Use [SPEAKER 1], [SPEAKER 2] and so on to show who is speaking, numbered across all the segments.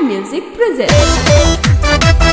[SPEAKER 1] Music presents.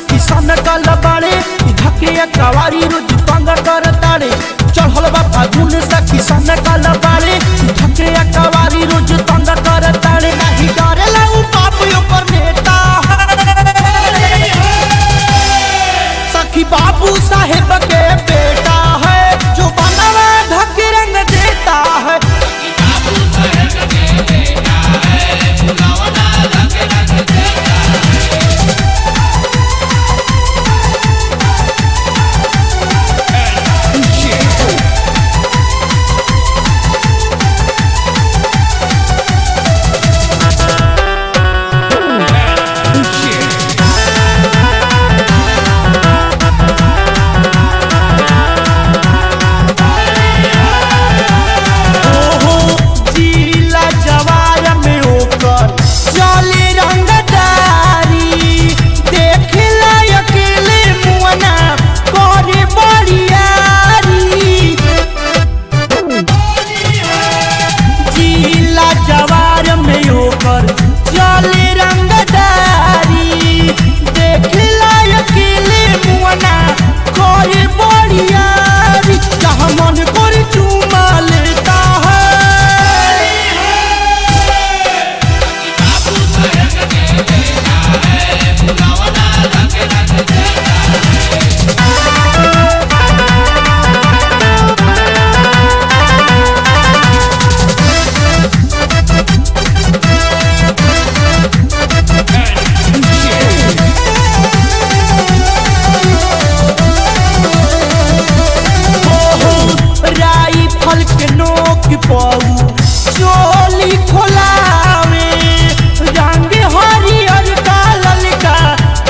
[SPEAKER 2] किसान का लबाड़े धके कवारी रोज तंग कर ताड़े चढ़ल बा फागुन सा किसान का लबाड़े धके कवारी रोज तंग कर ताड़े नहीं डरेला उ बाप ऊपर नेता सखी बाबू साहेब के बेटा है जो बनवा धके रंग देता है बाबू साहेब के बेटा है बुलावना धके रंग देता है। चोली खोलावे रंग हरियर का ललका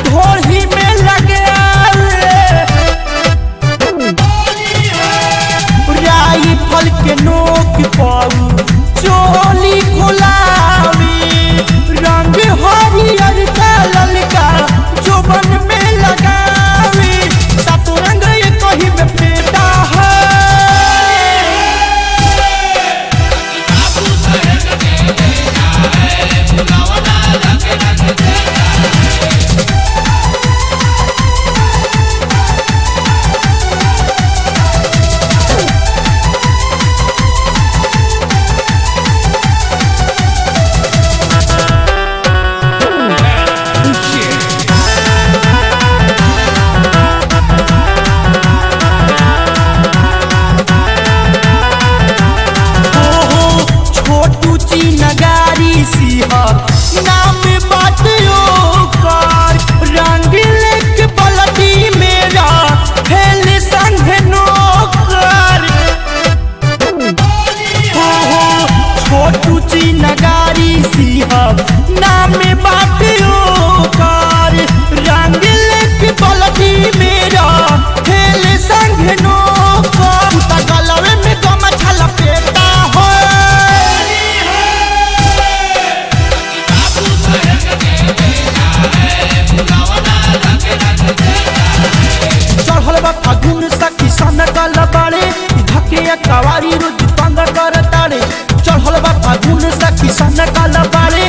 [SPEAKER 2] ढोली में लगे राई फल के नोक पाऊ चोली खोलावे रंग हरियर का ललका जोबन में लगावे सातो रंग ये कहीं में पेटा है नगारी सिंहा नाम बात कर रंग लेके पलटी मेरा खेल संग नौकर छोटू ची नगारी सिंहा नाम बात कर रंग लेके पलटी मेरा खेल संग नौकर गलवे में गमछा लपेटा चढ़ल बा फागुन सा किसान का लबाड़े धके कवारी रोज तंग कर ताड़े चढ़ल बा फागुन सा किसान का लबाड़े